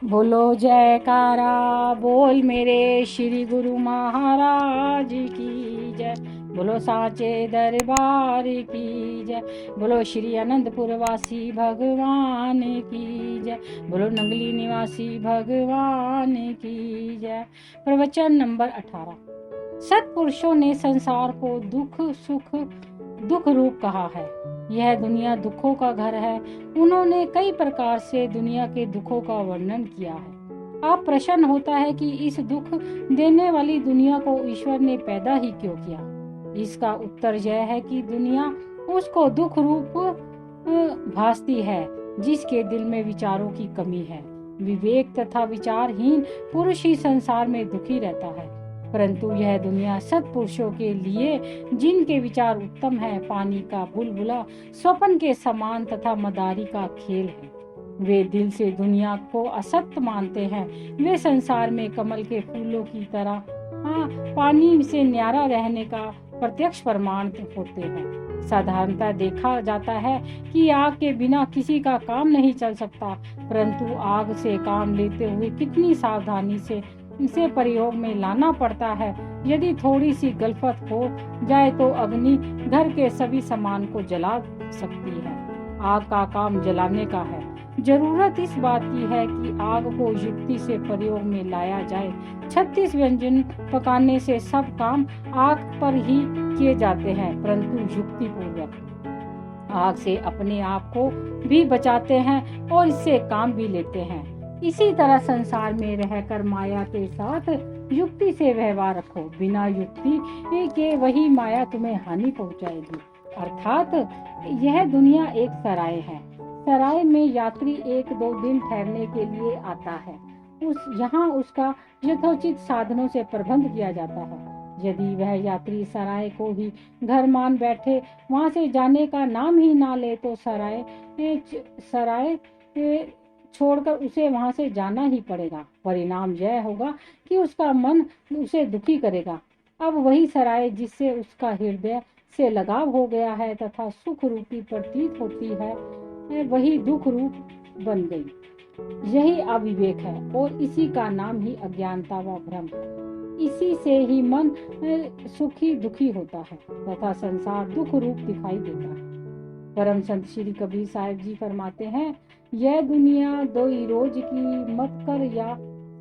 बोलो जयकारा बोल मेरे श्री गुरु महाराज की जय। बोलो साचे दरबार की जय। बोलो श्री अनंतपुर वासी भगवान की जय। बोलो नंगली निवासी भगवान की जय। प्रवचन नंबर 18। सत्पुरुषों ने संसार को दुख रूप कहा है। यह दुनिया दुखों का घर है। उन्होंने कई प्रकार से दुनिया के दुखों का वर्णन किया है। आप प्रश्न होता है कि इस दुख देने वाली दुनिया को ईश्वर ने पैदा ही क्यों किया। इसका उत्तर यह है कि दुनिया उसको दुख रूप भासती है जिसके दिल में विचारों की कमी है। विवेक तथा विचारहीन पुरुष ही संसार में दुखी रहता है। परंतु यह दुनिया सत्पुरुषों के लिए जिनके विचार उत्तम है, पानी का बुलबुला स्वप्न के समान तथा मदारी का खेल है। वे दिल से दुनिया को असत्य मानते हैं। वे संसार में कमल के फूलों की तरह पानी से न्यारा रहने का प्रत्यक्ष प्रमाण होते हैं। साधारणतः देखा जाता है कि आग के बिना किसी का काम नहीं चल सकता, परंतु आग से काम लेते हुए कितनी सावधानी से इसे प्रयोग में लाना पड़ता है। यदि थोड़ी सी गलफत हो जाए तो अग्नि घर के सभी सामान को जला सकती है। आग का काम जलाने का है। जरूरत इस बात की है कि आग को युक्ति से प्रयोग में लाया जाए। 36 व्यंजन पकाने से सब काम आग पर ही किए जाते हैं, परंतु युक्ति पूर्वक। आग से अपने आप को भी बचाते हैं और इससे काम भी लेते हैं। इसी तरह संसार में रहकर माया के साथ युक्ति से व्यवहार रखो। बिना युक्ति के वही माया तुम्हें हानि पहुंचाएगी। अर्थात यह दुनिया एक सराय है। सराय में यात्री 1-2 दिन ठहरने के लिए आता है। यहाँ उसका यथोचित साधनों से प्रबंध किया जाता है। यदि वह यात्री सराय को ही घर मान बैठे, वहां से जाने का नाम ही ना ले, तो सराय छोड़कर उसे वहां से जाना ही पड़ेगा। परिणाम यह होगा कि उसका मन उसे दुखी करेगा। अब वही सराय जिससे उसका हृदय से लगाव हो गया है तथा सुख रूपी प्रतीत होती है, वही दुख रूप बन गई। यही अविवेक है और इसी का नाम ही अज्ञानता व भ्रम है। इसी से ही मन सुखी दुखी होता है तथा संसार दुख रूप दिखाई देता है। परम संत श्री कबीर साहिब जी फरमाते हैं, यह दुनिया दोई रोज की मत कर या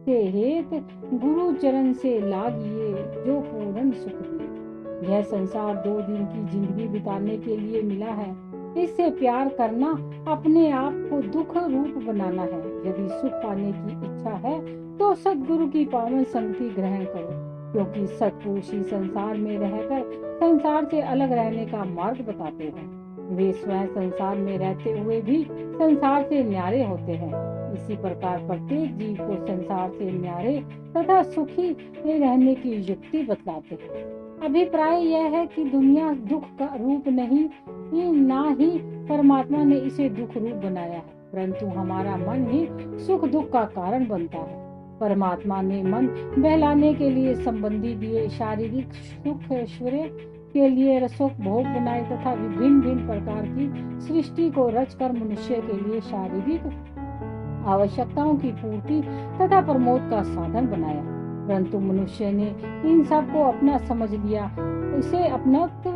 से हेत, गुरु चरण से लागिए जो पूर्ण सुख दिए। यह संसार 2 दिन की जिंदगी बिताने के लिए मिला है। इससे प्यार करना अपने आप को दुख रूप बनाना है। यदि सुख पाने की इच्छा है तो सद्गुरु की पावन संगति ग्रहण करो, क्योंकि सत्पुरुष ही संसार में रहकर संसार से अलग रहने का मार्ग बताते हैं। वे स्वयं संसार में रहते हुए भी संसार से न्यारे होते हैं। इसी प्रकार प्रत्येक जीव को संसार से न्यारे तथा सुखी रहने की युक्ति बतलाते हैं। अभिप्राय यह है कि दुनिया दुख का रूप नहीं, ना ही परमात्मा ने इसे दुख रूप बनाया है, परंतु हमारा मन ही सुख दुख का कारण बनता है। परमात्मा ने मन बहलाने के लिए संबंधी दिए, शारीरिक सुख ऐश्वर्य के लिए रसों भोग बनाए तथा विभिन्न प्रकार की सृष्टि को रचकर मनुष्य के लिए शारीरिक आवश्यकताओं की पूर्ति तथा प्रमोद का साधन बनाया। परंतु मनुष्य ने इन सब को अपना समझ लिया। उसे अपनत्व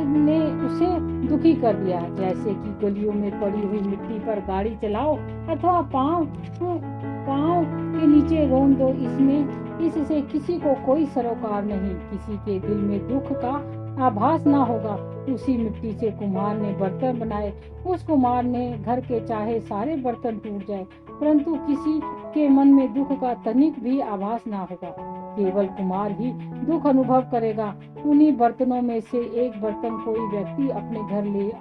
ने उसे दुखी कर दिया। जैसे कि गलियों में पड़ी हुई मिट्टी पर गाड़ी चलाओ अथवा पांव के नीचे रौंद दो, इससे किसी को कोई सरोकार नहीं। किसी के दिल में दुख का आभास ना होगा। उसी मिट्टी से कुम्हार ने बर्तन बनाए। उस कुम्हार ने घर के चाहे सारे बर्तन टूट जाए, परंतु किसी के मन में दुख का तनिक भी आभास ना होगा। केवल कुम्हार ही दुख अनुभव करेगा। उन्हीं बर्तनों में से एक बर्तन कोई व्यक्ति अपने घर ले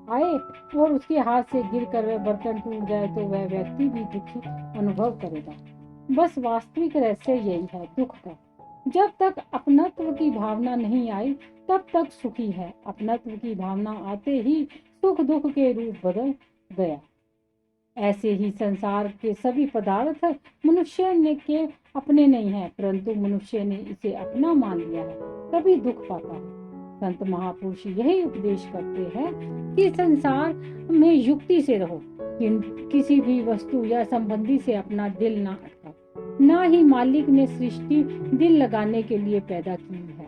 आए और उसके हाथ से गिरकर वह बर्तन टूट जाए तो वह व्यक्ति भी दुखी अनुभव करेगा। बस वास्तविक रहस्य यही है दुख का। जब तक अपनत्व की भावना नहीं आई तब तक सुखी है। अपनत्व की भावना आते ही सुख दुख के रूप बदल गया। ऐसे ही संसार के सभी पदार्थ मनुष्य ने के अपने नहीं है, परंतु मनुष्य ने इसे अपना मान लिया है, तभी दुख पाता है। संत महापुरुष यही उपदेश करते हैं कि संसार में युक्ति से रहो, किसी भी वस्तु या संबंधी से अपना दिल ना अटकाओ। ना ही मालिक ने सृष्टि दिल लगाने के लिए पैदा की है।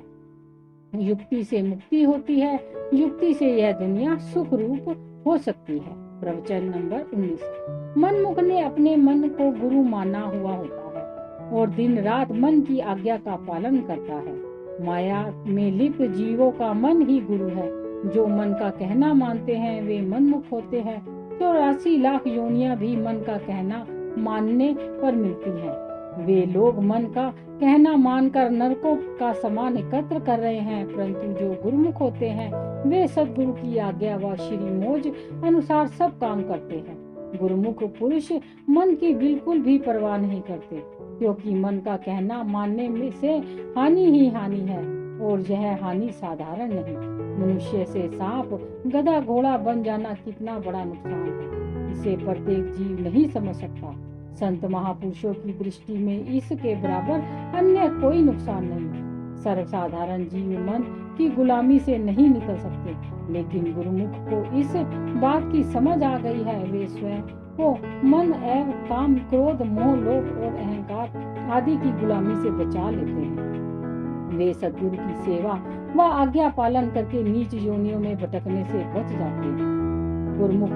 युक्ति से मुक्ति होती है, युक्ति से यह दुनिया सुख रूप हो सकती है। प्रवचन नंबर 19। मनमुख ने अपने मन को गुरु माना हुआ होता है और दिन रात मन की आज्ञा का पालन करता है। माया में लिप्त जीवों का मन ही गुरु है। जो मन का कहना मानते हैं वे मनमुख होते हैं। 84 लाख योनियां भी मन का कहना मानने पर मिलती हैं। वे लोग मन का कहना मानकर नरकों का सामान एकत्र कर रहे हैं, परंतु जो गुरुमुख होते हैं वे सद्गुरु की आज्ञा व श्री मोज अनुसार सब काम करते हैं। गुरुमुख पुरुष मन की बिल्कुल भी परवाह नहीं करते, क्योंकि मन का कहना मानने में से हानि ही हानि है और यह हानि साधारण नहीं। मनुष्य से सांप गधा घोड़ा बन जाना कितना बड़ा नुकसान है, इसे प्रत्येक जीव नहीं समझ सकता। संत महापुरुषों की दृष्टि में इसके बराबर अन्य कोई नुकसान नहीं। सर्वसाधारण जीव मन की गुलामी से नहीं निकल सकते, लेकिन गुरुमुख को इस बात की समझ आ गई है। वे स्वयं को मन एवं काम, क्रोध, मोह, लोभ और अहंकार आदि की गुलामी से बचा लेते हैं। वे सद्गुरु की सेवा व आज्ञा पालन करके नीच योनियों में भटकने से बच जाते हैं। गुरुमुख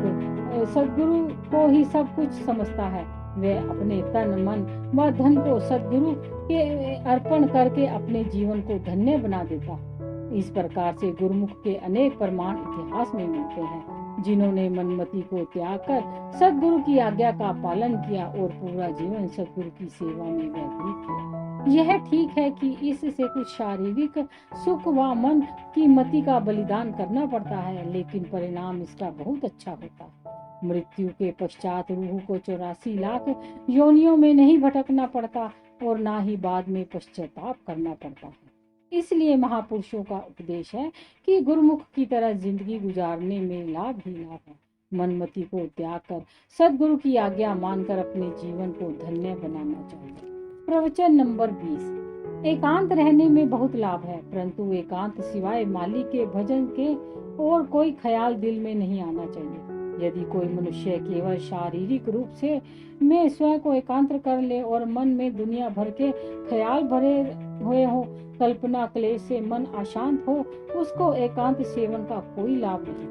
सद्गुरु को ही सब कुछ समझता है। वे अपने तन, मन व धन को सद्गुरु के अर्पण करके अपने जीवन को धन्य बना देता। इस प्रकार से गुरुमुख के अनेक प्रमाण इतिहास में मिलते हैं, जिन्होंने मनमति को त्याग कर सद्गुरु की आज्ञा का पालन किया और पूरा जीवन सद्गुरु की सेवा में व्यतीत किया। यह ठीक है कि इससे कुछ शारीरिक सुख व मन की मति का बलिदान करना पड़ता है, लेकिन परिणाम इसका बहुत अच्छा होता है। मृत्यु के पश्चात रूह को 84 लाख योनियों में नहीं भटकना पड़ता और ना ही बाद में पश्चाताप करना पड़ता है। इसलिए महापुरुषों का उपदेश है कि गुरुमुख की तरह जिंदगी गुजारने में लाभ ही लाभ है। मनमति को त्याग कर सद्गुरु की आज्ञा मानकर अपने जीवन को धन्य बनाना चाहिए। प्रवचन नंबर 20। एकांत रहने में बहुत लाभ है, परंतु एकांत सिवाय मालिक के भजन के और कोई ख्याल दिल में नहीं आना चाहिए। यदि कोई मनुष्य केवल शारीरिक रूप से में स्वयं को एकांत कर ले और मन में दुनिया भर के ख्याल भरे हुए हो, कल्पना क्लेश से मन अशांत हो, उसको एकांत सेवन का कोई लाभ नहीं।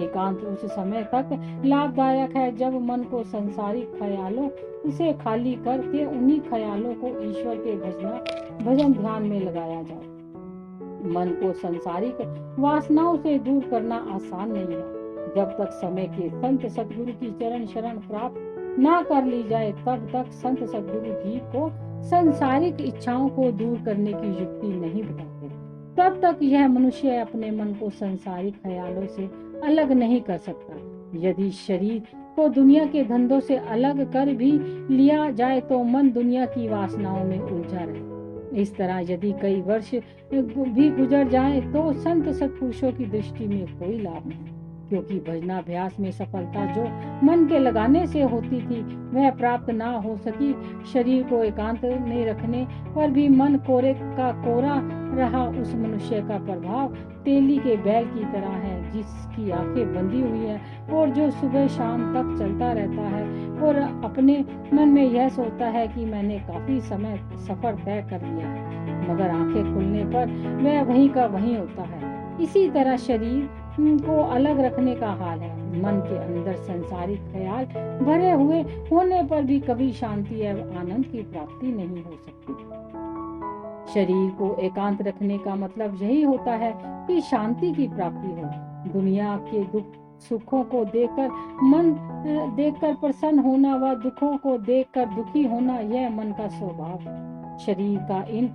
एकांत उस समय तक लाभदायक है जब मन को संसारिक ख्यालों से खाली करके उन्हीं ख्यालों को ईश्वर के भजन ध्यान में लगाया जाए। मन को संसारिक वासनाओं से दूर करना आसान नहीं है। जब तक समय के संत सद्गुरु की चरण शरण प्राप्त ना कर ली जाए, तब तक संत सद्गुरु जी को संसारिक इच्छाओं को दूर करने की युक्ति नहीं बताते। तब तक यह मनुष्य अपने मन को संसारिक ख्यालों से अलग नहीं कर सकता। यदि शरीर को दुनिया के धंधों से अलग कर भी लिया जाए तो मन दुनिया की वासनाओं में उलझा रहे। इस तरह यदि कई वर्ष भी गुजर जाए तो संत सत्पुरुषों की दृष्टि में कोई लाभ नहीं, क्योंकि भजनाभ्यास में सफलता जो मन के लगाने से होती थी वह प्राप्त ना हो सकी। शरीर को एकांत में रखने पर भी मन कोरे का कोरा रहा। उस मनुष्य का प्रभाव तेली के बैल की तरह है, जिसकी आंखें बंधी हुई है और जो सुबह शाम तक चलता रहता है और अपने मन में यह सोचता है कि मैंने काफी समय सफर तय कर लिया है, मगर आंखें खुलने पर वह वहीं का वहीं होता है। इसी तरह शरीर को अलग रखने का हाल है। मन के अंदर संसारिक ख्याल भरे हुए होने पर भी कभी शांति एवं आनंद की प्राप्ति नहीं हो सकती। शरीर को एकांत रखने का मतलब यही होता है कि शांति की प्राप्ति हो। दुनिया के दुख सुखों को देखकर प्रसन्न होना व दुखों को देखकर दुखी होना, यह मन का स्वभाव है। शरीर का इन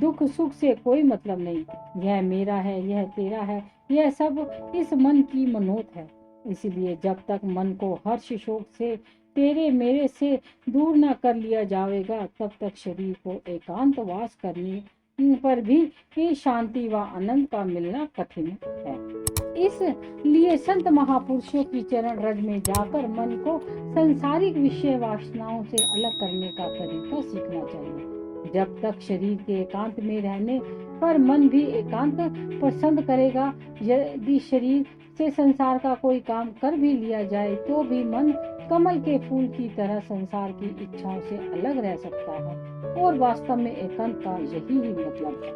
दुख सुख से कोई मतलब नहीं। यह मेरा है, यह तेरा है, यह सब इस मन की मनोत है। इसलिए जब तक मन को हर्ष शोक से, तेरे मेरे से दूर न कर लिया जाएगा, तब तक शरीर को एकांत वास करने पर भी शांति व आनंद का मिलना कठिन है। इसलिए संत महापुरुषों की चरण रज में जाकर मन को संसारिक विषय वासनाओं से अलग करने का तरीका सीखना चाहिए। जब तक शरीर के एकांत में रहने पर मन भी एकांत पसंद करेगा। यदि शरीर से संसार का कोई काम कर भी लिया जाए तो भी मन कमल के फूल की तरह संसार की इच्छाओं से अलग रह सकता है, और वास्तव में एकांत का यही ही मतलब है।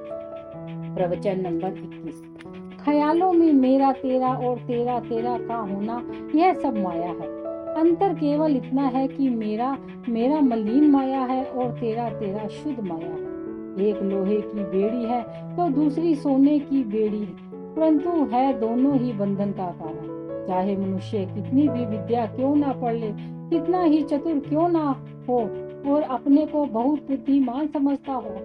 प्रवचन नंबर 21। ख्यालों में मेरा तेरा और तेरा तेरा का होना, यह सब माया है। अंतर केवल इतना है कि मेरा मेरा मलिन माया है और तेरा तेरा शुद्ध माया है। एक लोहे की बेड़ी है तो दूसरी सोने की बेड़ी है, परंतु है दोनों ही बंधन का कारण। चाहे मनुष्य कितनी भी विद्या क्यों ना पढ़ ले, कितना ही चतुर क्यों ना हो और अपने को बहुत बुद्धिमान समझता हो,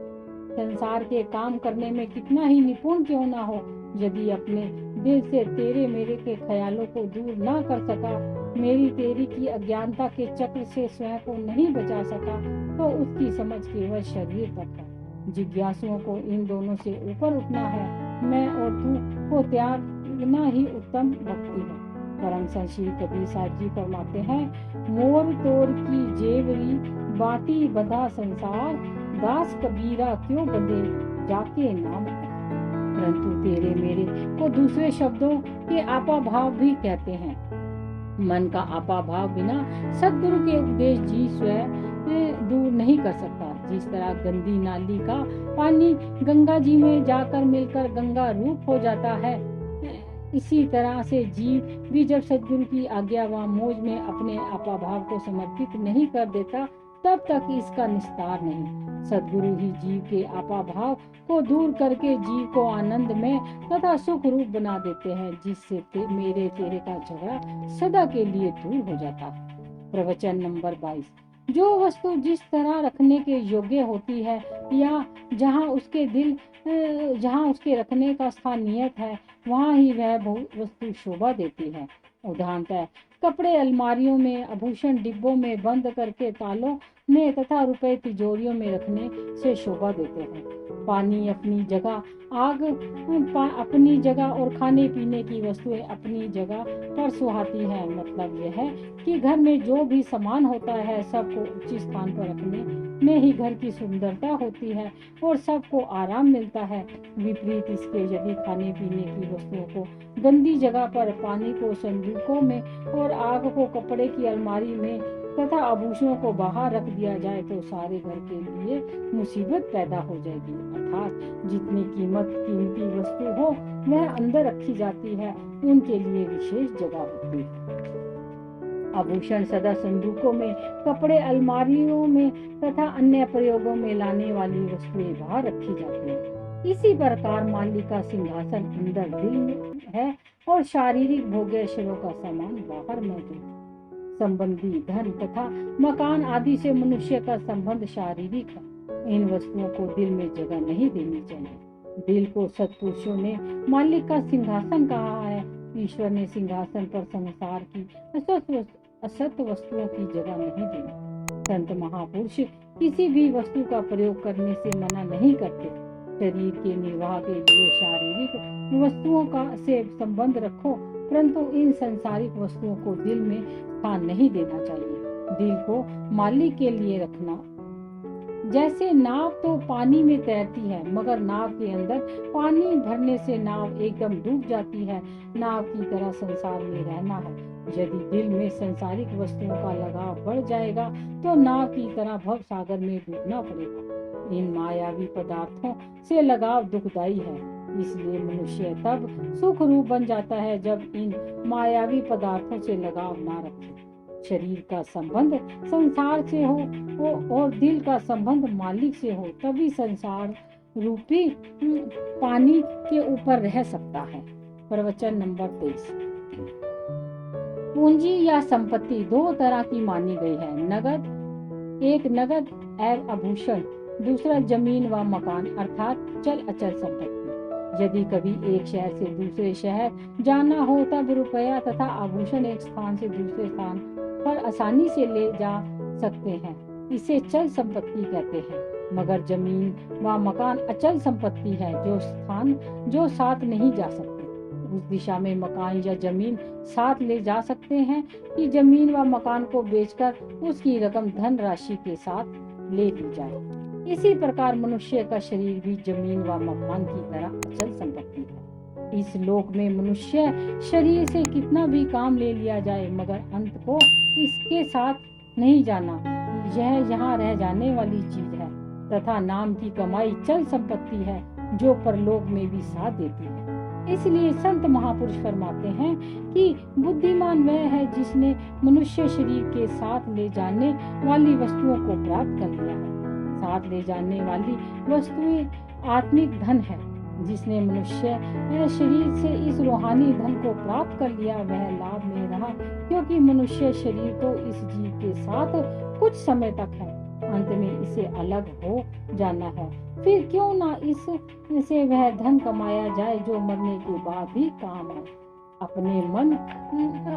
संसार के काम करने में कितना ही निपुण क्यों ना हो, यदि अपने दिल से तेरे मेरे के ख्यालों को दूर ना कर सका, मेरी तेरी की अज्ञानता के चक्र से स्वयं को नहीं बचा सका, तो उसकी समझ केवल शरीर तक है। जिज्ञासुओं को इन दोनों से ऊपर उठना है। मैं और तू को त्यागना ही उत्तम भक्ति है। परम संत कबीर साहब जी फरमाते हैं, मोर तोर की जेवरी बाटी बंधा संसार, दास कबीरा क्यों बंधे जाके नाम। परंतु तेरे मेरे को दूसरे शब्दों के आपा भाव भी कहते हैं। मन का आपा भाव बिना सद्गुरु के उपदेश जी स्वयं दूर नहीं कर सकता। जिस तरह गंदी नाली का पानी गंगा जी में जाकर मिलकर गंगा रूप हो जाता है, इसी तरह से जीव भी जब सद्गुरु की आज्ञा व मौज में अपने आपा भाव को समर्पित नहीं कर देता, तब तक इसका निस्तार नहीं। सद्गुरु ही जीव के आपा भाव को दूर करके जीव को आनंद में तथा सुख रूप बना देते हैं, जिससे मेरे तेरे का झगड़ा सदा के लिए दूर हो जाता है। प्रवचन नंबर 22। जो वस्तु जिस तरह रखने के योग्य होती है या जहाँ उसके रखने का स्थान नियत है, वहाँ ही वह वस्तु शोभा देती है। उदाहरणतः कपड़े अलमारियों में, आभूषण डिब्बों में बंद करके तालों में तथा रुपए तिजोरियों में रखने से शोभा देते हैं। पानी अपनी जगह, आग अपनी जगह और खाने पीने की वस्तुएं अपनी जगह पर सुहाती है। मतलब यह है कि घर में जो भी सामान होता है सबको उचित स्थान पर रखने में ही घर की सुंदरता होती है और सबको आराम मिलता है। विपरीत इसके यदि खाने पीने की वस्तुओं को गंदी जगह पर, पानी को संदूकों में और आग को कपड़े की अलमारी में तथा आभूषणों को बाहर रख दिया जाए तो सारे घर के लिए मुसीबत पैदा हो जाएगी। अर्थात जितनी कीमती वस्तु हो वह अंदर रखी जाती है, उनके लिए विशेष जगह होती है। आभूषण सदा संदूकों में, कपड़े अलमारियों में तथा अन्य प्रयोगों में लाने वाली वस्तुएं बाहर रखी जाती है। इसी प्रकार माली का सिंहासन अंदर दिल में है और शारीरिक भोग्याशयों का सामान बाहर मौजूद है। संबंधी, धन तथा मकान आदि से मनुष्य का संबंध शारीरिक है। इन वस्तुओं को दिल में जगह नहीं देनी चाहिए। दिल को सत्पुरुषों ने मालिक का सिंहासन कहा है। ईश्वर ने सिंहासन पर संसार की असत वस्तुओं की जगह नहीं दी। संत महापुरुष किसी भी वस्तु का प्रयोग करने से मना नहीं करते। शरीर के निर्वाह के लिए शारीरिक वस्तुओं का से संबंध रखो, परंतु इन सांसारिक वस्तुओं को दिल में स्थान नहीं देना चाहिए। दिल को मालिक के लिए रखना। जैसे नाव तो पानी में तैरती है, मगर नाव के अंदर पानी भरने से नाव एकदम डूब जाती है। नाव की तरह संसार में रहना है। यदि दिल में सांसारिक वस्तुओं का लगाव बढ़ जाएगा तो नाव की तरह भव सागर में डूबना पड़ेगा। इन मायावी पदार्थों से लगाव दुखदायी है, इसलिए मनुष्य तब सुख रूप बन जाता है जब इन मायावी पदार्थों से लगाव ना रखे। शरीर का संबंध संसार से हो और दिल का संबंध मालिक से हो, तभी संसार रूपी पानी के ऊपर रह सकता है। प्रवचन नंबर 23। पूंजी या संपत्ति दो तरह की मानी गई है। नगद, एक नगद एवं आभूषण, दूसरा जमीन व मकान अर्थात चल अचल संपत्ति। यदि कभी एक शहर से दूसरे शहर जाना हो तब रुपया तथा आभूषण एक स्थान से दूसरे स्थान पर आसानी से ले जा सकते हैं, इसे चल संपत्ति कहते हैं। मगर जमीन व मकान अचल संपत्ति है, जो साथ नहीं जा सकते। उस दिशा में मकान या जमीन साथ ले जा सकते हैं कि जमीन व मकान को बेचकर उसकी रकम धन राशि के साथ ले ली जाए। इसी प्रकार मनुष्य का शरीर भी जमीन व मकान की तरह अचल संपत्ति है। इस लोक में मनुष्य शरीर से कितना भी काम ले लिया जाए, मगर अंत को इसके साथ नहीं जाना। यह यहाँ रह जाने वाली चीज है तथा नाम की कमाई चल संपत्ति है, जो परलोक में भी साथ देती है। इसलिए संत महापुरुष फरमाते हैं कि बुद्धिमान वह है जिसने मनुष्य शरीर के साथ ले जाने वाली वस्तुओं को प्राप्त कर लिया है। साथ ले जाने वाली वस्तुएं आत्मिक धन है। जिसने मनुष्य शरीर से इस रूहानी धन को प्राप्त कर लिया वह लाभ में रहा, क्योंकि मनुष्य शरीर तो इस जीव के साथ कुछ समय तक है, अंत में इसे अलग हो जाना है। फिर क्यों ना इससे वह धन कमाया जाए जो मरने के बाद भी काम है। अपने मन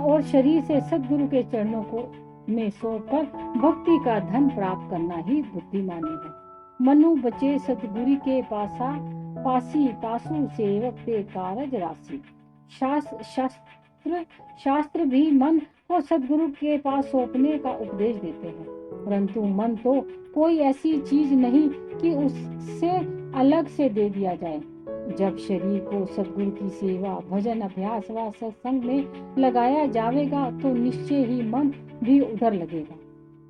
और शरीर से सद्गुरु के चरणों को में सौंपकर भक्ति का धन प्राप्त करना ही बुद्धिमानी है। मनु बचे सतगुरु के पासी तासु सेवक ते कारज राशि। शास्त्र भी मन को सद्गुरु के पास सौंपने का उपदेश देते हैं, परंतु मन तो कोई ऐसी चीज नहीं कि उससे अलग से दे दिया जाए। जब शरीर को सद्गुरु की सेवा, भजन, अभ्यास व सत्संग में लगाया जाएगा तो निश्चय ही मन भी उधर लगेगा,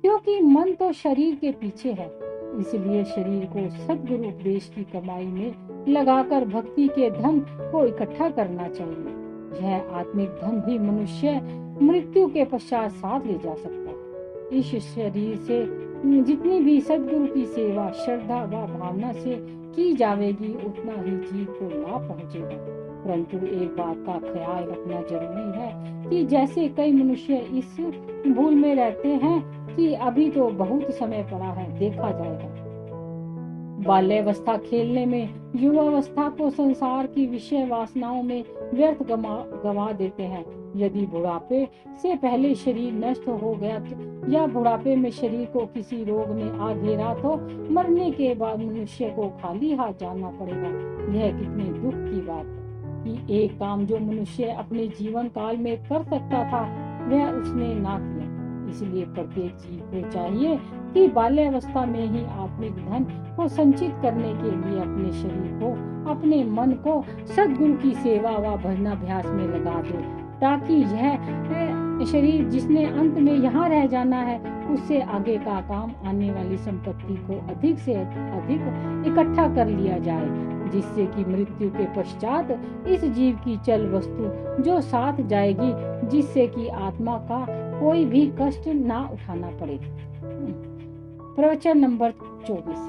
क्योंकि मन तो शरीर के पीछे है। इसलिए शरीर को सद्गुरु उपदेश की कमाई में लगाकर भक्ति के धन को इकट्ठा करना चाहिए। यह आत्मिक धन ही मनुष्य मृत्यु के पश्चात साथ ले जा सकता है। इस शरीर से जितनी भी सद्गुरु की सेवा श्रद्धा व भावना से की जाएगी उतना ही जीव को लाभ पहुंचेगा। परंतु एक बात का ख्याल रखना जरूरी है कि जैसे कई मनुष्य इस भूल में रहते हैं कि अभी तो बहुत समय पड़ा है, देखा जाएगा। बाल्यावस्था खेलने में, युवावस्था को संसार की विषय वासनाओं में व्यर्थ गवा देते हैं। यदि बुढ़ापे से पहले शरीर नष्ट हो गया तो, या बुढ़ापे में शरीर को किसी रोग ने आ घेरा तो मरने के बाद मनुष्य को खाली हाथ जाना पड़ेगा। यह कितने दुख की बात है कि एक काम जो मनुष्य अपने जीवन काल में कर सकता था वह उसने ना किया। इसलिए प्रत्येक जीव को चाहिए कि बाल्यावस्था में ही आत्मिक धन को संचित करने के लिए अपने शरीर को, अपने मन को सद्गुरु की सेवा व भजनाभ्यास में लगा दे, ताकि यह शरीर जिसने अंत में यहाँ रह जाना है उससे आगे का काम आने वाली संपत्ति को अधिक से अधिक इकट्ठा कर लिया जाए, जिससे कि मृत्यु के पश्चात इस जीव की चल वस्तु जो साथ जाएगी, जिससे कि आत्मा का कोई भी कष्ट ना उठाना पड़े। प्रवचन नंबर 24।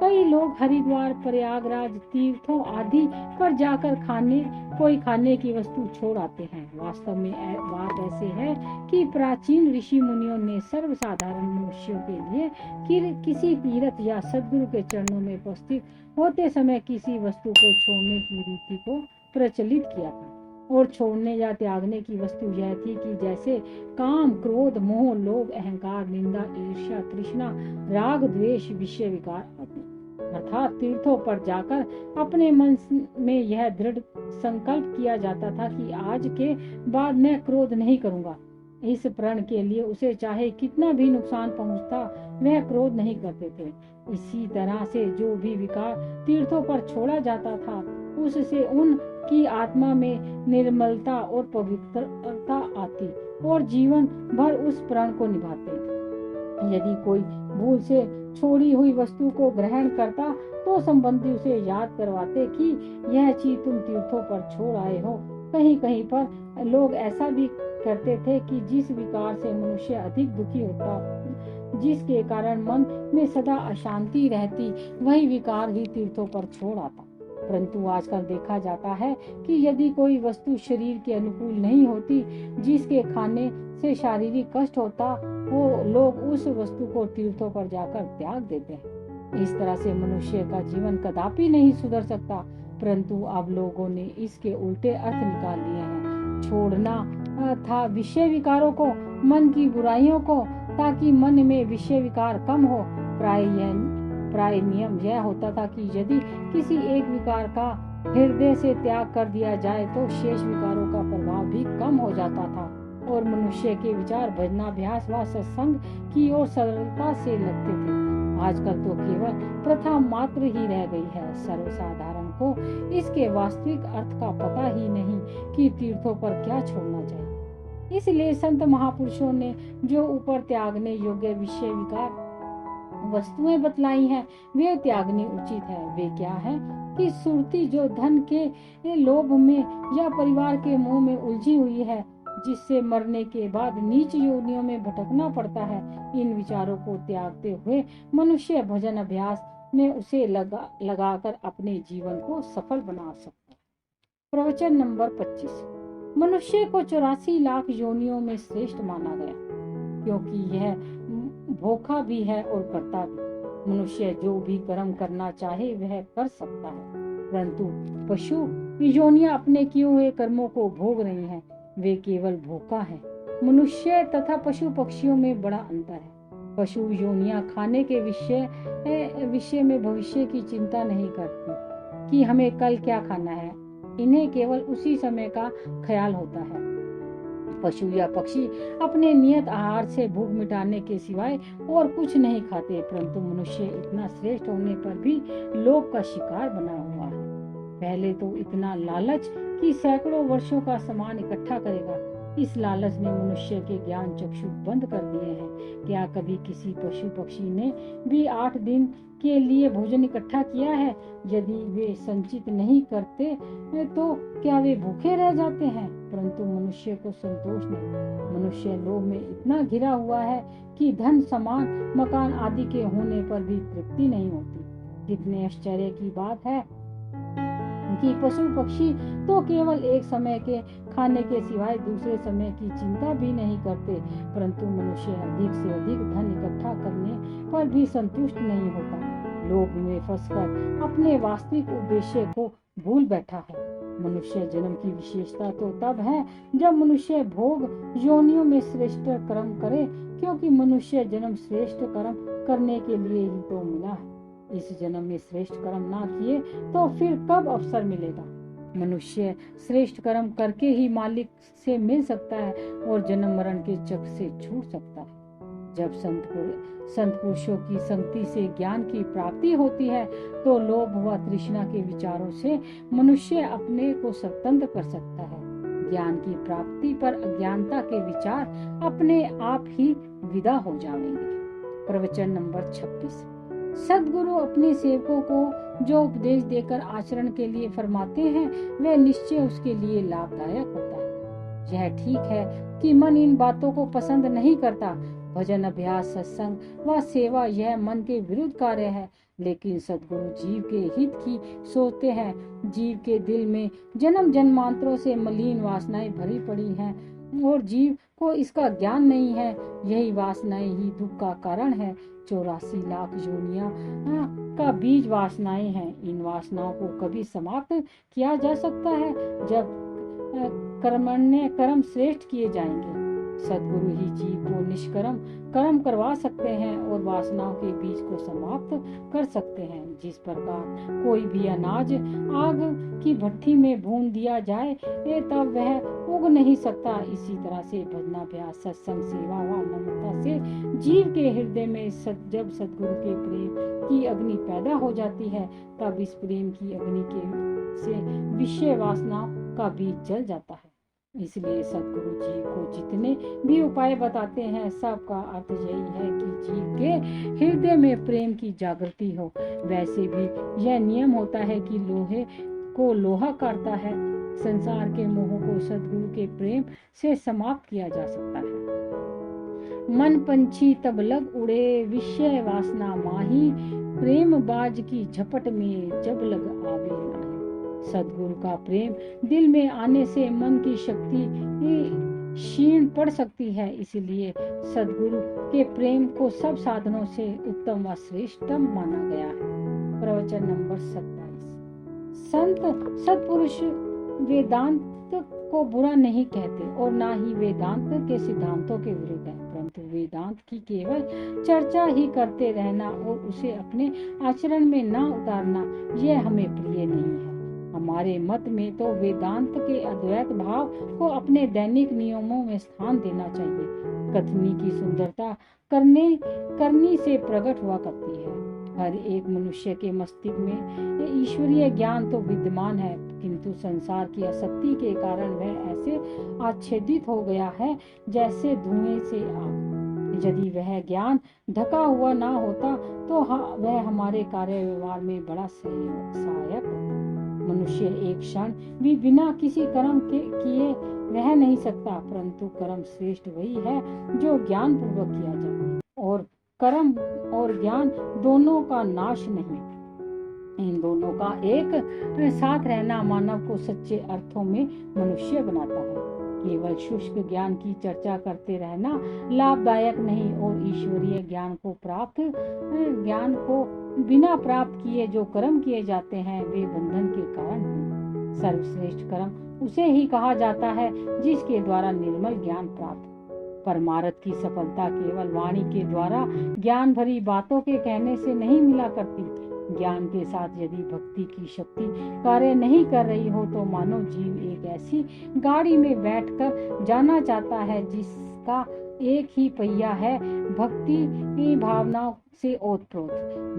कई लोग हरिद्वार, प्रयागराज, तीर्थों आदि पर जाकर खाने की वस्तु छोड़ आते हैं। वास्तव में बात ऐसे है कि प्राचीन ऋषि मुनियों ने सर्वसाधारण मनुष्यों के लिए किसी तीर्थ या सद्गुरु के चरणों में उपस्थित होते समय किसी वस्तु को छोड़ने की रीति को प्रचलित किया था। और छोड़ने या त्यागने की वस्तु यह थी कि जैसे काम, क्रोध, मोह, लोभ, अहंकार, निंदा, ईर्ष्या, तृष्णा, राग, द्वेष, विषय विकार आदि। अर्थात तीर्थों पर जाकर अपने मन में यह दृढ़ संकल्प किया जाता था कि आज के बाद मैं क्रोध नहीं करूंगा। इस प्रण के लिए उसे चाहे कितना भी नुकसान पहुंचता वह क्रोध नहीं करते थे। इसी तरह से जो भी विकार तीर्थों पर छोड़ा जाता था उससे उनकी आत्मा में निर्मलता और पवित्रता आती और जीवन भर उस प्रण को निभाते। यदि कोई भूल से छोड़ी हुई वस्तु को ग्रहण करता तो संबंधी उसे याद करवाते कि यह चीज तुम तीर्थों पर छोड़ आए हो। कहीं कहीं पर लोग ऐसा भी करते थे कि जिस विकार से मनुष्य अधिक दुखी होता, जिसके कारण मन में सदा अशांति रहती, वही विकार ही तीर्थों पर छोड़ आता। परंतु आजकल देखा जाता है कि यदि कोई वस्तु शरीर के अनुकूल नहीं होती, जिसके खाने से शारीरिक कष्ट होता, वो लोग उस वस्तु को तीर्थों पर जाकर त्याग देते हैं। इस तरह से मनुष्य का जीवन कदापि नहीं सुधर सकता। परंतु अब लोगों ने इसके उल्टे अर्थ निकाल लिए हैं। छोड़ना था विषय विकारों को, मन की बुराइयों को, ताकि मन में विषय विकार कम हो। प्राय नियम यह होता था कि यदि किसी एक विकार का हृदय से त्याग कर दिया जाए तो शेष विकारों का प्रभाव भी कम हो जाता था और मनुष्य के विचार भजनाभ्यास व सत्संग की ओर सरलता से लगते थे। आजकल तो केवल प्रथा मात्र ही रह गई है। सर्वसाधारण को इसके वास्तविक अर्थ का पता ही नहीं कि तीर्थों पर क्या छोड़ना चाहिए। इसलिए संत महापुरुषों ने जो ऊपर त्यागने योग्य विषय विकार वस्तुएं बतलाई हैं, वे त्यागनी उचित है। वे क्या है कि सुरती जो धन के लोभ में या परिवार के मोह में उलझी हुई है, जिससे मरने के बाद नीच योनियों में भटकना पड़ता है, इन विचारों को त्यागते हुए मनुष्य भजन अभ्यास में उसे लगाकर अपने जीवन को सफल बना सकता है। प्रवचन नंबर 25। मनुष्य को 84 लाख योनियों में श्रेष्ठ माना गया, क्योंकि यह भोखा भी है और करता भी। मनुष्य जो भी कर्म करना चाहे वह कर सकता है, परंतु पशु योनियां अपने किए हुए कर्मों को भोग रही हैं, वे केवल भोखा है। मनुष्य तथा पशु पक्षियों में बड़ा अंतर है। पशु योनियां खाने के विषय में भविष्य की चिंता नहीं करती कि हमें कल क्या खाना है। इन्हें केवल उसी समय का ख्याल होता है। पशु या पक्षी अपने नियत आहार से भूख मिटाने के सिवाय और कुछ नहीं खाते, परंतु मनुष्य इतना श्रेष्ठ होने पर भी लोभ का शिकार बना हुआ है। पहले तो इतना लालच कि सैकड़ों वर्षों का सामान इकट्ठा करेगा। इस लालच ने मनुष्य के ज्ञान चक्षु बंद कर दिए हैं। क्या कभी किसी पशु पक्षी ने भी 8 दिन के लिए भोजन इकट्ठा किया है? यदि वे संचित नहीं करते तो क्या वे भूखे रह जाते हैं? परंतु मनुष्य को संतोष नहीं। मनुष्य लोभ में इतना घिरा हुआ है कि धन, सामान, मकान आदि के होने पर भी तृप्ति नहीं होती। कितने आश्चर्य की बात है कि पशु पक्षी तो केवल एक समय के खाने के सिवाय दूसरे समय की चिंता भी नहीं करते, परंतु मनुष्य अधिक से अधिक धन इकट्ठा करने पर भी संतुष्ट नहीं होता। लोभ में फंसकर अपने वास्तविक उद्देश्य को भूल बैठा है। मनुष्य जन्म की विशेषता तो तब है जब मनुष्य भोग योनियों में श्रेष्ठ कर्म करे, क्योंकि मनुष्य जन्म श्रेष्ठ कर्म करने के लिए ही तो मिला है। इस जन्म में श्रेष्ठ कर्म ना किए तो फिर कब अवसर मिलेगा? मनुष्य श्रेष्ठ कर्म करके ही मालिक से मिल सकता है और जन्म मरण के चक्र से छूट सकता है। जब संत पुरुषों की संगति से ज्ञान की प्राप्ति होती है तो लोभ व तृष्णा के विचारों से मनुष्य अपने को स्वतंत्र कर सकता है। ज्ञान की प्राप्ति पर अज्ञानता के विचार अपने आप ही विदा हो जाएंगे। प्रवचन नंबर 26। सद्गुरु अपने सेवकों को जो उपदेश देकर आचरण के लिए फरमाते हैं, वह निश्चय उसके लिए लाभदायक होता है। यह ठीक है कि मन इन बातों को पसंद नहीं करता। भजन अभ्यास, सत्संग व सेवा यह मन के विरुद्ध कार्य है, लेकिन सद्गुरु जीव के हित की सोचते हैं। जीव के दिल में जन्म जन्मांतरों से मलिन वासनाएं भरी पड़ी हैं और जीव को इसका ज्ञान नहीं है। यही वासनाएं ही दुख का कारण है। 84 लाख योनियां का बीज वासनाएं हैं। इन वासनाओं को कभी समाप्त किया जा सकता है जब कर्म श्रेष्ठ किए जाएंगे। सद्गुरु ही जीव को निष्कर्म कर्म करवा सकते हैं और वासनाओं के बीज को समाप्त कर सकते हैं। जिस प्रकार कोई भी अनाज आग की भट्ठी में भून दिया जाए तब वह उग नहीं सकता, इसी तरह से भजनाभ्यास, सत्संग, सेवा व नम्रता से जीव के हृदय में जब सद्गुरु के प्रेम की अग्नि पैदा हो जाती है, तब इस प्रेम की अग्नि से विषय वासनाओं का बीज जल जाता है। इसलिए सद्गुरु जी को जितने भी उपाय बताते हैं, सबका अर्थ यही है कि जीव के हृदय में प्रेम की जागृति हो। वैसे भी यह नियम होता है कि लोहे को लोहा काटता है। संसार के मोह को सद्गुरु के प्रेम से समाप्त किया जा सकता है। मन पंछी तब लग उड़े, विषय वासना माही, प्रेम बाज की झपट में जब लग आवे नाही। सद्गुरु का प्रेम दिल में आने से मन की शक्ति क्षीण पड़ सकती है। इसलिए सद्गुरु के प्रेम को सब साधनों से उत्तम व श्रेष्ठतम माना गया है। प्रवचन नंबर 27। संत सत्पुरुष वेदांत को बुरा नहीं कहते और ना ही वेदांत के सिद्धांतों के विरुद्ध है, परंतु वेदांत की केवल चर्चा ही करते रहना और उसे अपने आचरण में ना उतारना, यह हमें प्रिय नहीं है। हमारे मत में तो वेदांत के अद्वैत भाव को अपने दैनिक नियमों में स्थान देना चाहिए। कथनी की सुंदरता करनी से प्रकट हुआ करती है। हर एक मनुष्य के मस्तिष्क में ईश्वरीय ज्ञान तो विद्यमान है, किंतु संसार की आसक्ति के कारण वह ऐसे आच्छादित हो गया है जैसे धुएं से आग। यदि वह ज्ञान ढका हुआ ना होता तो वह हमारे कार्य व्यवहार में बड़ा सहायक होता। मनुष्य एक क्षण भी बिना किसी कर्म के किए रह नहीं सकता, परंतु कर्म श्रेष्ठ वही है जो ज्ञान पूर्वक किया जाए, और कर्म और ज्ञान दोनों का नाश नहीं, इन दोनों का एक साथ रहना मानव को सच्चे अर्थों में मनुष्य बनाता है। केवल शुष्क ज्ञान की चर्चा करते रहना लाभदायक नहीं, और ईश्वरीय ज्ञान को बिना प्राप्त किए जो कर्म किए जाते हैं वे बंधन के कारण हैं। सर्वश्रेष्ठ कर्म उसे ही कहा जाता है जिसके द्वारा निर्मल ज्ञान प्राप्त। परमार्थ की सफलता केवल वाणी के द्वारा ज्ञान भरी बातों के कहने से नहीं मिला करती। ज्ञान के साथ यदि भक्ति की शक्ति कार्य नहीं कर रही हो तो मानव जीव एक ऐसी गाड़ी में बैठकर जाना चाहता है जिसका एक ही पहिया है, भक्ति की भावनाओं से ओतप्रोत।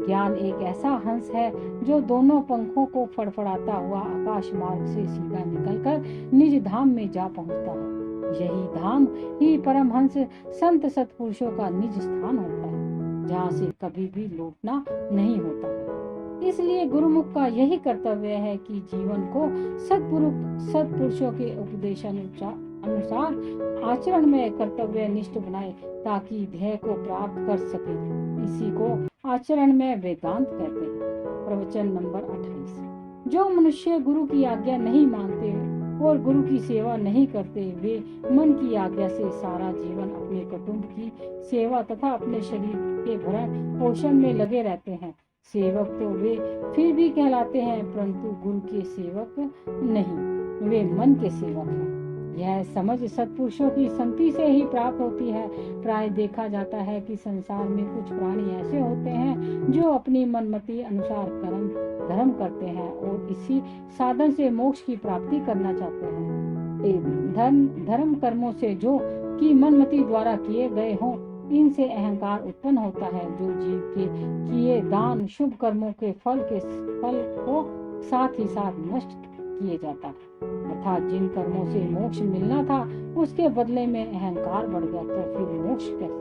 ज्ञान एक ऐसा हंस है जो दोनों पंखों को फड़फड़ाता हुआ आकाश मार्ग से सीधा निकलकर निज धाम में जा पहुंचता है। यही धाम ही परमहंस संत सत्पुरुषों का निज स्थान होता है, जहाँ से कभी भी लौटना नहीं होता है। इसलिए गुरुमुख का यही कर्तव्य है कि जीवन को सत्पुरुषों के उपदेशानुसार आचरण में कर्तव्य निष्ठ बनाए, ताकि ध्येय को प्राप्त कर सके। इसी को आचरण में वेदांत कहते हैं। प्रवचन नंबर 28। जो मनुष्य गुरु की आज्ञा नहीं मानते और गुरु की सेवा नहीं करते, वे मन की आज्ञा से सारा जीवन अपने कुटुंब की सेवा तथा अपने शरीर के भरण पोषण में लगे रहते हैं। सेवक तो वे फिर भी कहलाते हैं, परंतु गुरु के सेवक नहीं, वे मन के सेवक हैं। यह समझ सत्पुरुषों की संगति से ही प्राप्त होती है। प्राय देखा जाता है कि संसार में कुछ प्राणी ऐसे होते हैं जो अपनी मनमति अनुसार धर्म करते हैं और इसी साधन से मोक्ष की प्राप्ति करना चाहते हैं। धर्म कर्मों से जो कि मनमति द्वारा किए गए हों, इनसे अहंकार उत्पन्न होता है, जो जीव के किए दान शुभ कर्मों के फल को साथ ही साथ नष्ट किए जाता है। अर्थात जिन कर्मों से मोक्ष मिलना था उसके बदले में अहंकार बढ़ गया, तो फिर मोक्ष कैसा?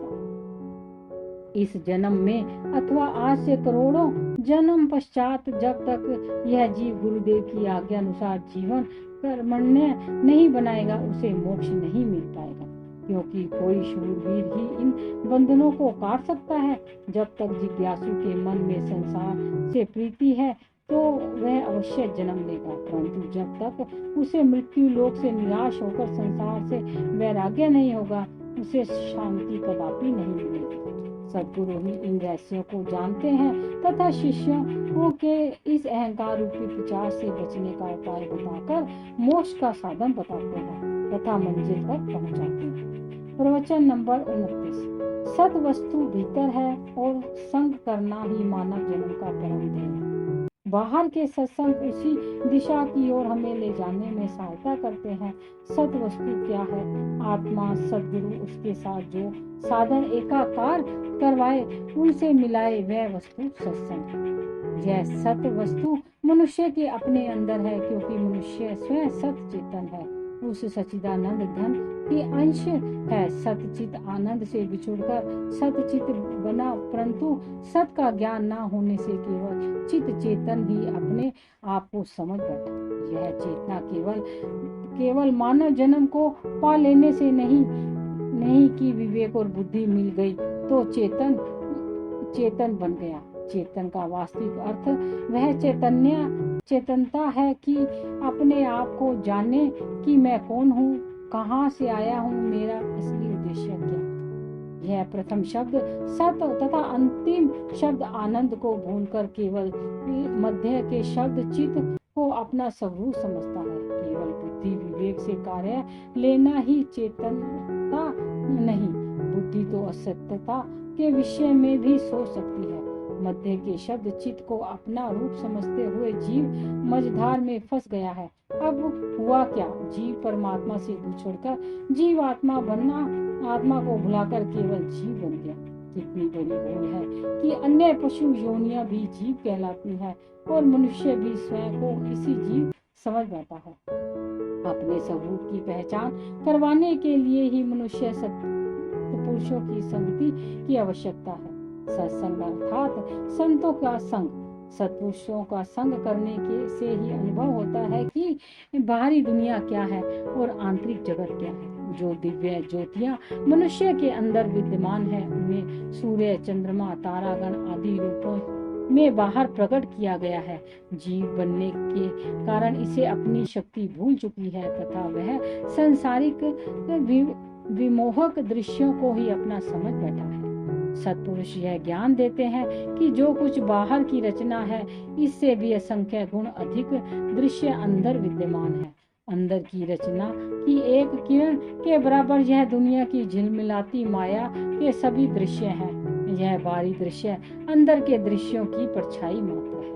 इस जन्म में अथवा आज से करोड़ों जन्म पश्चात जब तक यह जीव गुरुदेव की आज्ञा अनुसार जीवन कर्मण्य नहीं बनाएगा, उसे मोक्ष नहीं मिल पाएगा, क्योंकि कोई शूरवीर ही इन बंधनों को काट सकता है। जब तक जिज्ञासु के मन में संसार से प्रीति है तो वह अवश्य जन्म लेगा, परंतु जब तक उसे मृत्यु लोक से निराश होकर संसार से वैराग्य नहीं होगा, उसे शांति कदापि नहीं मिलेगी। सद्गुरु ही इन रहस्यों को जानते हैं तथा शिष्यों के इस अहंकार रूपी विचार से बचने का उपाय बताकर मोक्ष का साधन बताते हैं तथा मंजिल तक पहुंचाते हैं। प्रवचन नंबर 29। सत वस्तु भीतर है और संग करना ही मानव जन्म का परम ध्येय है। बाहर के सत्संग उसी दिशा की ओर हमें ले जाने में सहायता करते हैं। सत वस्तु क्या है? आत्मा, सद्गुरु, उसके साथ जो साधन एकाकार करवाए, उनसे मिलाए, वह वस्तु सत्संग। यह सत वस्तु मनुष्य के अपने अंदर है, क्योंकि मनुष्य स्वयं सत चेतन है, उस सच्चिदानंद धन के अंश है। सतचित आनंद से बिछुड़कर सतचित बना, परंतु सत का ज्ञान ना होने से केवल चित चेतन ही अपने आप को समझ बैठा। यह चेतना केवल मानव जन्म को पा लेने से नहीं कि विवेक और बुद्धि मिल गई तो चेतन बन गया। चेतन का वास्तविक अर्थ वह चेतनता है कि अपने आप को जाने कि मैं कौन हूँ, कहाँ से आया हूँ, मेरा असली उद्देश्य क्या। यह प्रथम शब्द सत तथा अंतिम शब्द आनंद को भूलकर केवल मध्य के शब्द चित को अपना स्वरूप समझता है। केवल बुद्धि विवेक से कार्य लेना ही चेतनता नहीं, बुद्धि तो असत्यता के विषय में भी सोच सकती है। मध्य के शब्द चित्त को अपना रूप समझते हुए जीव मझधार में फंस गया है। अब हुआ क्या? जीव परमात्मा से बिछुड़कर जीव आत्मा बनना, आत्मा को भुलाकर केवल जीव बन गया। कितनी बड़ी भूल है कि अन्य पशु योनियां भी जीव कहलाती है और मनुष्य भी स्वयं को इसी जीव समझ बैठा है। अपने स्वरूप की पहचान करवाने के लिए ही मनुष्य सत्पुरुषों की संगति की आवश्यकता है। सत्संग अर्थात संतों का संग। सत्पुरुषों का संग करने के से ही अनुभव होता है कि बाहरी दुनिया क्या है और आंतरिक जगत क्या है। जो दिव्य ज्योतियां मनुष्य के अंदर विद्यमान है, उन्हें सूर्य, चंद्रमा, तारागण आदि रूपों में बाहर प्रकट किया गया है। जीव बनने के कारण इसे अपनी शक्ति भूल चुकी है तथा वह सांसारिक विमोहक दृश्यों को ही अपना समझ बैठा है। सत्पुरुष यह ज्ञान देते हैं कि जो कुछ बाहर की रचना है, इससे भी असंख्य गुण अधिक दृश्य अंदर विद्यमान है। अंदर की रचना की एक किरण के बराबर यह दुनिया की झिलमिलाती माया के सभी दृश्य हैं। यह बाहरी दृश्य अंदर के दृश्यों की परछाई मात्र है।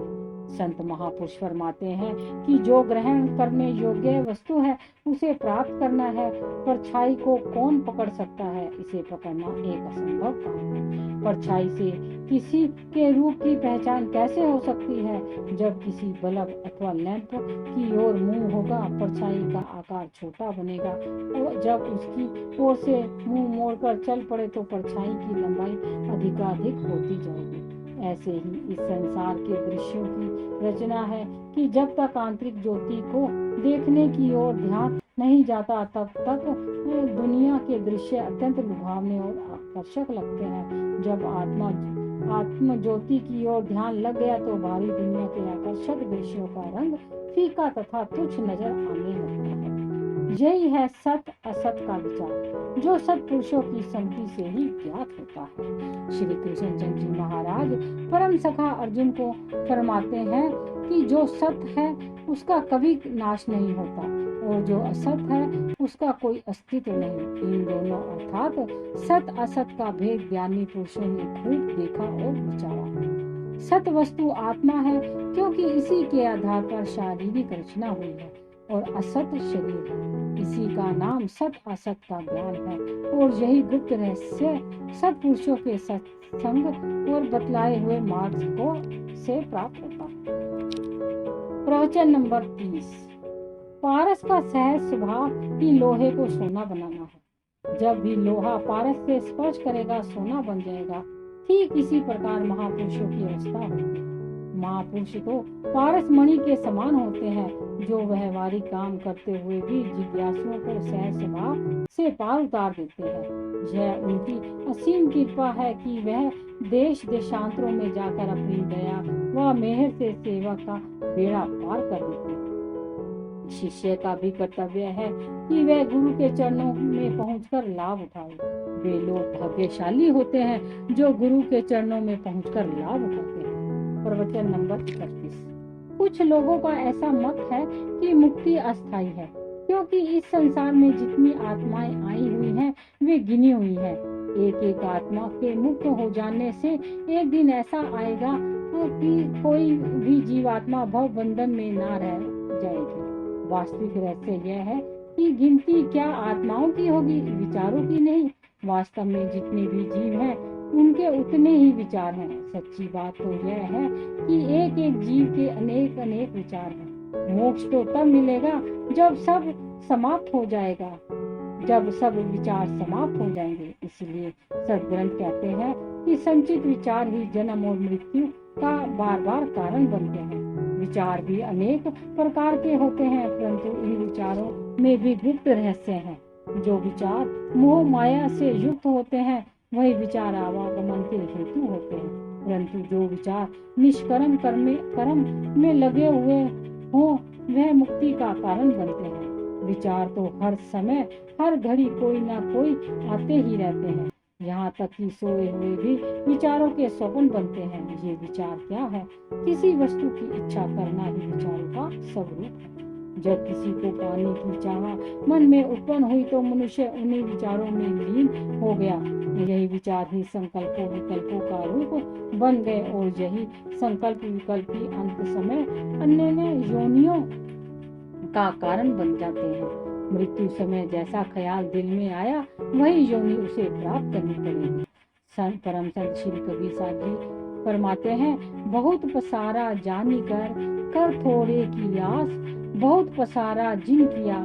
संत महापुरुष फरमाते हैं कि जो ग्रहण करने योग्य वस्तु है उसे प्राप्त करना है। परछाई को कौन पकड़ सकता है? इसे पकड़ना एक असंभव काम है। परछाई से किसी के रूप की पहचान कैसे हो सकती है? जब किसी बल्ब अथवा लैंप की ओर मुंह होगा, परछाई का आकार छोटा बनेगा और जब उसकी ओर से मुंह मोड़कर चल पड़े तो परछाई की लंबाई अधिकाधिक होती जाएगी। ऐसे ही इस संसार के दृश्यों की रचना है कि जब तक आंतरिक ज्योति को देखने की ओर ध्यान नहीं जाता, तब तक दुनिया के दृश्य अत्यंत लुभावने और आकर्षक लगते हैं। जब आत्म ज्योति की ओर ध्यान लग गया तो बाहरी दुनिया के आकर्षक दृश्यों का रंग फीका तथा तुच्छ नजर आने लगता है। यही है सत असत का विचार, जो सत्पुरुषों की संगति से ही ज्ञात होता है। श्री कृष्णचंद्र जी महाराज परम सखा अर्जुन को फरमाते हैं कि जो सत है उसका कभी नाश नहीं होता और जो असत है उसका कोई अस्तित्व नहीं। इन दोनों अर्थात सत असत का भेद ज्ञानी पुरुषों ने खूब देखा और विचारा। सत वस्तु आत्मा है, क्योंकि इसी के आधार पर शारीरिक रचना हुई है, और असत शरीर है। इसी का नाम सत असत का ज्ञान है और यही गुप्त रहस्य सत्पुरुषों के सत्संग और बतलाए हुए मार्ग को से प्राप्त होता है। प्रवचन नंबर 30। पारस का सहज स्वभाव ही लोहे को सोना बनाना है। जब भी लोहा पारस से स्पर्श करेगा सोना बन जाएगा। ठीक इसी प्रकार महापुरुषों की अवस्था होती है। महापुरुष तो पारस मणि के समान होते हैं, जो व्यवहारिक काम करते हुए भी जिज्ञासुओं को सहज स्वभाव से पार उतार देते हैं। यह उनकी असीम कृपा है कि वह देश देशांतरों में जाकर अपनी दया व मेहर से सेवा का बेड़ा पार कर देते हैं। शिष्य का भी कर्तव्य है कि वह गुरु के चरणों में पहुंचकर लाभ उठाए। वे लोग भाग्यशाली होते हैं जो गुरु के चरणों में पहुंचकर लाभ उठाते हैं। प्रवचन नंबर 31। कुछ लोगों का ऐसा मत है कि मुक्ति अस्थायी है, क्योंकि इस संसार में जितनी आत्माएं आई हुई हैं वे गिनी हुई हैं। एक एक आत्मा के मुक्त हो जाने से एक दिन ऐसा आएगा कि कोई भी जीवात्मा भव बंधन में ना रह जाएगी। वास्तविक रहस्य यह है कि गिनती क्या आत्माओं की होगी, विचारों की नहीं। वास्तव में जितने भी जीव हैं उनके उतने ही विचार हैं। सच्ची बात तो यह है कि एक एक जीव के अनेक अनेक विचार हैं। मोक्ष तो तब मिलेगा जब सब समाप्त हो जाएगा, जब सब विचार समाप्त हो जाएंगे। इसलिए सद्ग्रंथ कहते हैं कि संचित विचार ही जन्म और मृत्यु का बार बार कारण बनते हैं। विचार भी अनेक प्रकार के होते हैं, परंतु इन विचारों में भी गुप्त रहस्य हैं। जो विचार मोह माया से युक्त होते हैं वही विचार आवागमन के हेतु होते हैं, परंतु जो विचार निष्कर्म कर्म में लगे हुए हो वह मुक्ति का कारण बनते हैं। विचार तो हर समय हर घड़ी कोई ना कोई आते ही रहते हैं, यहाँ तक कि सोए हुए भी विचारों के स्वप्न बनते हैं। ये विचार क्या है? किसी वस्तु की इच्छा करना ही विचारों का स्वरूप है। जब किसी को पाने की चाह मन में उत्पन्न हुई तो मनुष्य उन्हीं विचारों में लीन हो गया। यही विचार ही संकल्पों विकल्पों का रूप बन गए और यही संकल्प विकल्प ही अंत समय अन्य योनियों का कारण बन जाते हैं। मृत्यु समय जैसा ख्याल दिल में आया वही योनि उसे प्राप्त करनी पड़ेगी। संत परम संत श्री कबीर साहब जी फरमाते हैं, बहुत पसारा जानी कर थोड़े की आस, बहुत पसारा जिन किया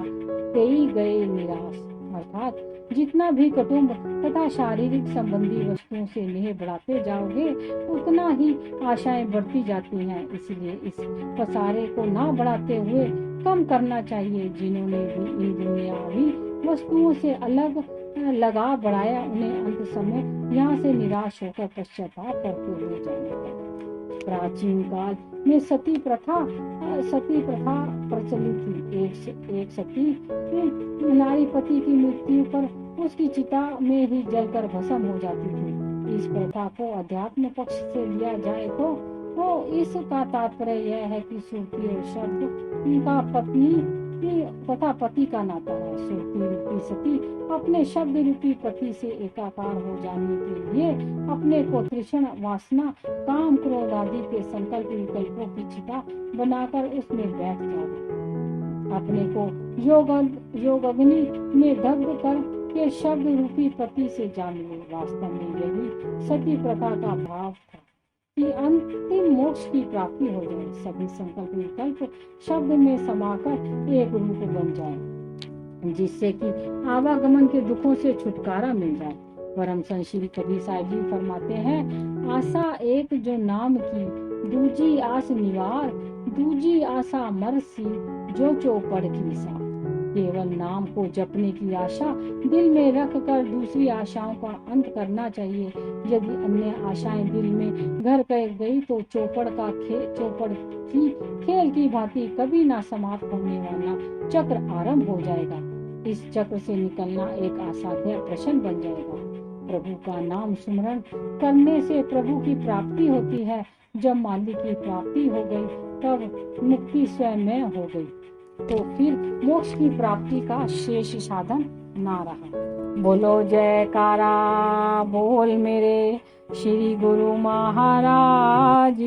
तेई गए निराश। अर्थात जितना भी कुटुंब तथा शारीरिक संबंधी वस्तुओं से नेह बढ़ाते जाओगे उतना ही आशाएं बढ़ती जाती हैं। इसलिए इस पसारे को ना बढ़ाते हुए कम करना चाहिए। जिन्होंने भी इन दुनियावी वस्तुओं से अलग लगाव बढ़ाया उन्हें अंत समय यहाँ से निराश होकर पश्चाताप करते हुए जाना पड़ा। प्राचीन काल में सती प्रथा प्रचलित थी। एक सती नारी पति की मृत्यु पर उसकी चिता में ही जलकर भस्म हो जाती थी। इस प्रथा को अध्यात्म पक्ष से लिया जाए तो इसका तात्पर्य यह है कि सुरती और शब्द का पत्नी तथा पति का नाता है। सुरती रूपी सती अपने शब्द रूपी पति से एकाकार हो जाने के लिए अपने को तृष्ण वासना काम क्रोध आदि के संकल्प विकल्पों की चिता बनाकर उसमें बैठ जाए। अपने को योग अग्नि में दग्ध कर के शब्द रूपी पति से जान ले। वास्तव में यही सती प्रथा का भाव था कि अंतिम मोक्ष की प्राप्ति हो जाए, सभी संकल्प विकल्प शब्द में समाकर एक रूप बन जाए, जिससे कि आवागमन के दुखों से छुटकारा मिल जाए। परम संत श्री कबीर साहब जी फरमाते हैं, आशा एक जो नाम की, दूजी आस निवार, दूजी आशा मरसी, जो चौपड़ की सा। केवल नाम को जपने की आशा दिल में रख कर दूसरी आशाओं का अंत करना चाहिए। यदि अन्य आशाएं दिल में घर कर गई तो चौपड़ की खेल की भांति कभी ना समाप्त होने वाला चक्र आरंभ हो जाएगा। इस चक्र से निकलना एक असाध्य प्रश्न बन जाएगा। प्रभु का नाम सुमरण करने से प्रभु की प्राप्ति होती है। जब मालिक की प्राप्ति हो गई तब मुक्ति स्वयं हो गई, तो फिर मोक्ष की प्राप्ति का शेष साधन ना रहा। बोलो जयकारा बोल मेरे श्री गुरु महाराज